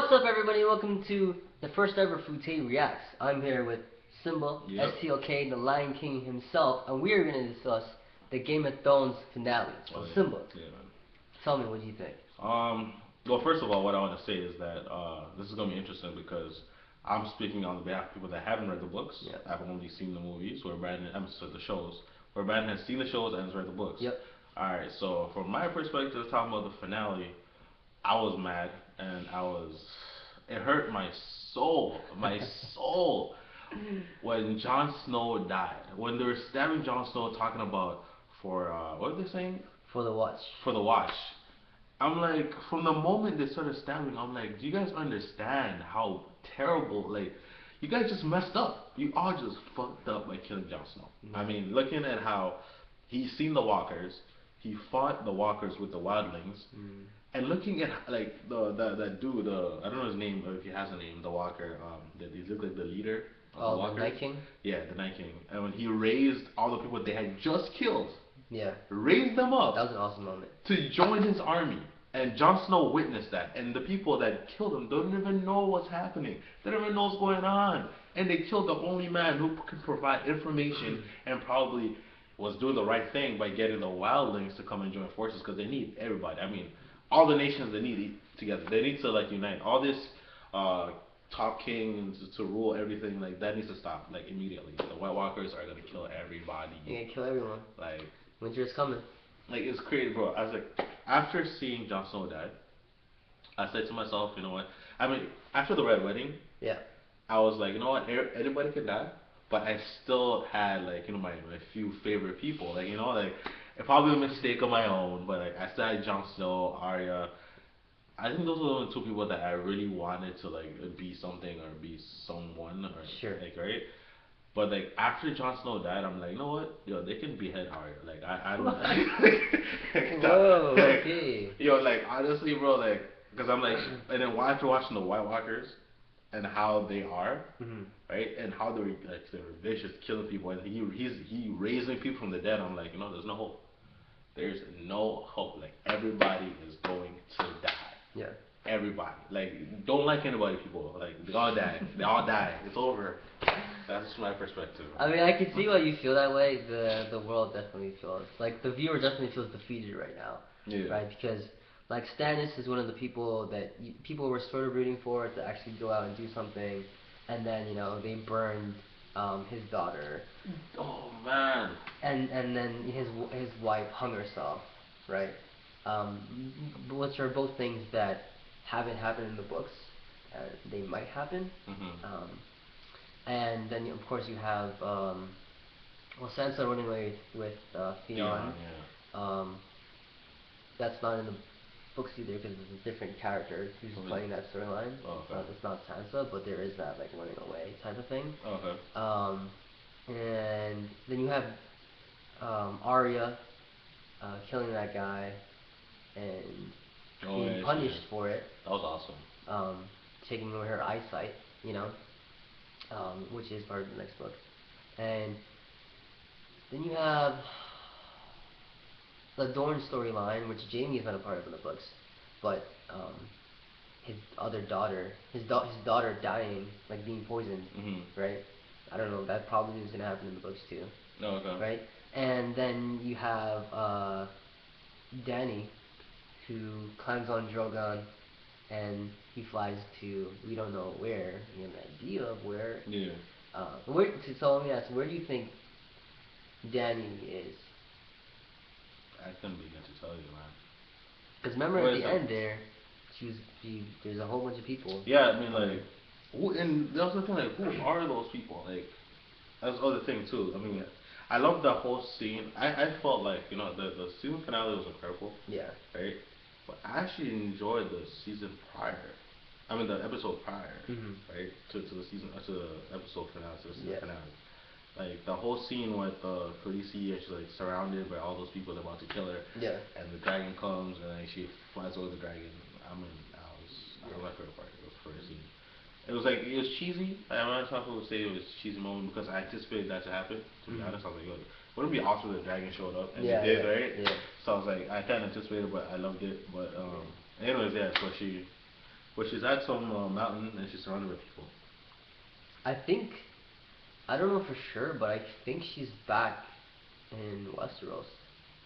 What's up, everybody? Welcome to the first ever Foutaises Reacts. I'm here with Simba, STLK, the Lion King himself, and we are going to discuss the Game of Thrones finale. So, Simba, tell me, what do you think? Well, first of all, what I want to say is that this is going to be interesting because I'm speaking on behalf of people that haven't read the books. Yep. I've only seen the movies, where Brandon, the shows, where Brandon has seen the shows and has read the books. Yep. Alright, so from my perspective, talking about the finale, I was mad and it hurt my soul, when Jon Snow died. When they were stabbing Jon Snow, talking about what were they saying? For the watch. For the watch. I'm like, from the moment they started stabbing, I'm like, do you guys understand how terrible, like, you guys just messed up. You all just fucked up by killing Jon Snow. I mean, looking at how he's seen the walkers, he fought the walkers with the wildlings, and looking at like that dude, I don't know his name, or if he has a name, the walker, that he looked like the leader of the walkers. The Night King? Yeah, the Night King. And when he raised all the people they had just killed, yeah, raised them up. That was an awesome moment. To join his army. And Jon Snow witnessed that, and the people that killed him don't even know what's happening. They don't even know what's going on. And they killed the only man who could provide information and probably was doing the right thing by getting the wildlings to come and join forces, because they need everybody. I mean, all the nations, they need together. They need to like unite. All this top king to rule everything, like that needs to stop like immediately. The White Walkers are gonna kill everybody. You're gonna kill everyone. Like, winter is coming. Like, it's crazy, bro. I was like, after seeing Jon Snow die, I said to myself, you know what? I mean, after the Red Wedding, yeah, I was like, you know what? Anybody can die, but I still had like, you know, my few favorite people. Like, you know, like, it's probably a mistake of my own, but like, I still had Jon Snow, Arya. I think those were the two people that I really wanted to like be something or be someone or sure. Like, right. But like after Jon Snow died, I'm like, you know what? Yo, they can behead Arya. Like I don't. Whoa. Okay. Yo, like honestly, bro, like, cause I'm like, and then after watching the White Walkers, and how they are, right, and how they're vicious, killing people, and he raising people from the dead. I'm like, you know, there's no hope. There's no hope. Like everybody is going to die. Yeah. Everybody. Like, don't like anybody, people. Like, they all die. They all die. It's over. That's my perspective. I mean, I can see why you feel that way. The world definitely feels, like, the viewer definitely feels defeated right now. Yeah. Right? Because, like, Stannis is one of the people that people were sort of rooting for to actually go out and do something, and then, you know, they burned his daughter. Oh, man. And then his wife hung herself, right? Which are both things that haven't happened in the books. They might happen. And then, of course, you have Sansa running away with Thien-An. Yeah. That's not in the books either, because it's a different character who's playing that storyline. Oh, okay. It's not Sansa, but there is that like running away type of thing. Okay. And then you have Arya killing that guy and being punished for it. That was awesome. Taking away her eyesight, you know, which is part of the next book. And then you have the Dorne storyline, which Jaime is not a part of in the books, but his other daughter, his daughter dying, like being poisoned, right? I don't know, that probably is gonna happen in the books too. Oh, okay. Right? And then you have Dany, who climbs on Drogon, and he flies to, we don't know where, we have an idea of where. Yeah. So let me ask, where do you think Dany is? I couldn't begin to tell you, man. Because remember at the end there, there's a whole bunch of people. Yeah, I mean, like, and the other thing, like, who are those people? Like, that's the other thing too. I mean, I love the whole scene. I felt like, you know, the season finale was incredible. Yeah. Right? But I actually enjoyed the season prior. I mean, the episode prior, right? To the episode finale, to the season finale. Like, the whole scene with Khaleesi is like surrounded by all those people that want to kill her. Yeah. And the dragon comes and then she flies over the dragon. I mean, that was my favorite part. It was the first scene. It was like, it was cheesy. I'm not talking about say it was a cheesy moment because I anticipated that to happen. To be honest, I was like, yo, wouldn't it be awesome if the dragon showed up? And it did, right? Yeah. So I was like, I kind of anticipated, but I loved it. But anyways, yeah. So But she's at some mountain and she's surrounded by people. I think, I don't know for sure, but I think she's back in Westeros.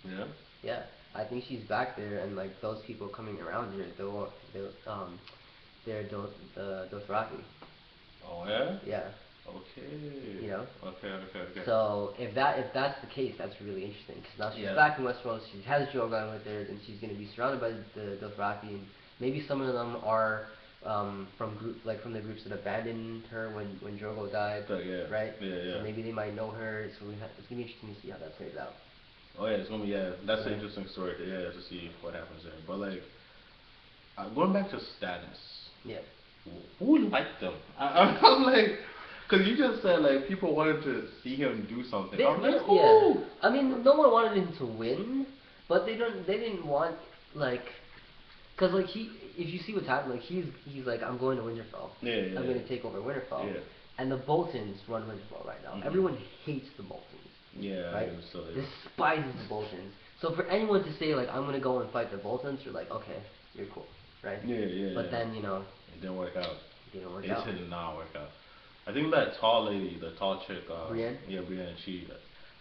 Yeah? Yeah, I think she's back there, and like those people coming around her, they're Dothraki. Oh yeah? Yeah. Okay. You know? Okay. So if that's the case, that's really interesting, because now she's back in Westeros, she has Drogon with her, and she's going to be surrounded by the Dothraki, and maybe some of them are from the groups that abandoned her when Drogo died, right? Yeah. So maybe they might know her, so it's going to be interesting to see how that plays out. Oh yeah, it's gonna be that's an interesting story. To see what happens there. But like, going back to Stannis. Yeah. Who liked them? I'm like, cause you just said like people wanted to see him do something. I'm like, who? Yeah. I mean, no one wanted him to win, but they didn't want like, cause like if you see what's happening, like he's like, I'm going to Winterfell. Yeah. I'm gonna take over Winterfell. Yeah. And the Boltons run Winterfell right now. Everyone hates the Boltons. Yeah, right? So despises the Boltons. So for anyone to say like I'm gonna go and fight the Boltons, you're like, okay, you're cool, right? Yeah. But then it didn't work out. It did not work out. I think that tall lady, the tall chick, Brienne. Yeah, Brienne.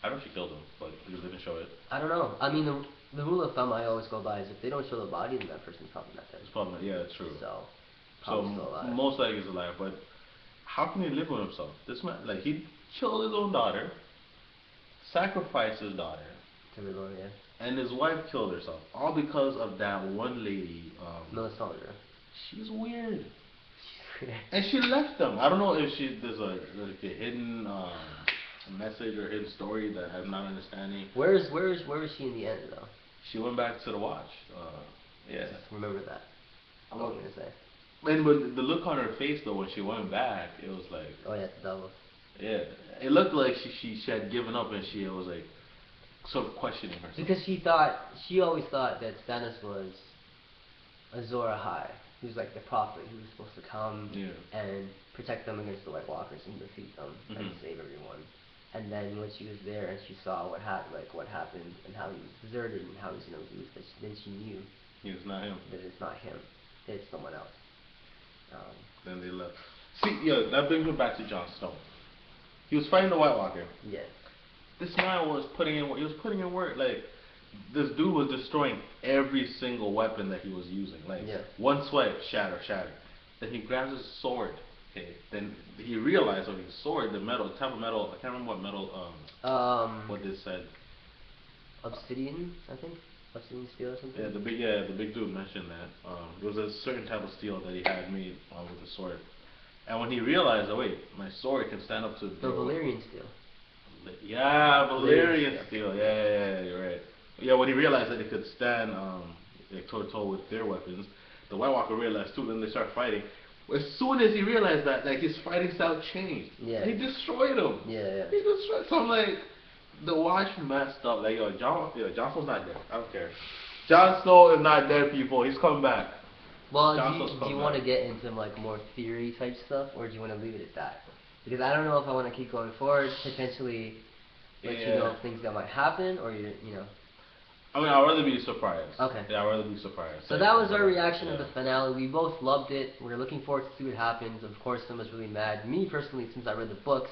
I don't know if she killed him, but they didn't show it. I don't know. I mean, the rule of thumb I always go by is if they don't show the body, then that person's probably not dead. It's probably it's true. So most likely he's alive, but how can he live with himself? This man, like, he killed his own daughter, sacrificed his daughter, and his wife killed herself, all because of that one lady. Melisandre. She's weird. And she left them. I don't know if there's a hidden message or hidden story that I'm not understanding. Where is she in the end though? She went back to the Watch. Yeah. Just remember that. I'm not gonna say. And but the look on her face though when she went back, it was like. Oh yeah, it's double. Yeah, it looked like she had given up and she was like sort of questioning herself. Because she always thought that Stannis was Azor Ahai, who's like the prophet who was supposed to come and protect them against the White Walkers and defeat them and save everyone. And then when she was there and she saw what happened and how he was deserted and how he was gonna lose, then she knew it's not him. That it's not him. It's someone else. Then they left. See, that brings me back to Jon Snow. He was fighting the White Walker. Yeah. This man was putting in work. He was putting in work. Like, this dude was destroying every single weapon that he was using. Like, one swipe, shatter. Then he grabs his sword. Okay. Then he realized on his sword, the metal, type of metal. I can't remember what metal. What they said. Obsidian, I think. Obsidian steel or something. Yeah, the big dude mentioned that. It was a certain type of steel that he had made with the sword. And when he realized, oh wait, my sword can stand up to the Valyrian steel. Yeah, Valyrian steel. Yeah, you're right. Yeah, when he realized that it could stand toe to toe with their weapons, the White Walker realized too. Then they start fighting. As soon as he realized that, like his fighting style changed. Yeah. And he destroyed him. Yeah. He destroyed. So I'm like, the Watch messed up. Like Jon Snow's not dead. I don't care. Jon Snow is not dead, people. He's coming back. Well, do you want to get into like more theory type stuff, or do you want to leave it at that? Because I don't know if I want to keep going forward, potentially let you know things that might happen, or you know. I mean, I'd rather be surprised. Okay. Yeah, I'd rather be surprised. So that was our reaction to the finale. We both loved it. We're looking forward to see what happens. Of course, Simba's really mad. Me personally, since I read the books,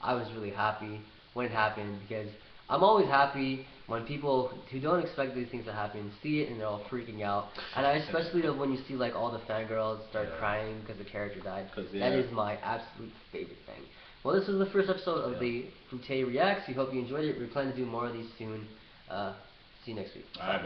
I was really happy when it happened, because I'm always happy when people who don't expect these things to happen see it and they're all freaking out. And I especially love when you see like all the fangirls start crying because the character died. That is my absolute favorite thing. Well, this was the first episode of the Foutaises Reacts. We hope you enjoyed it. We plan to do more of these soon. See you next week. Alright,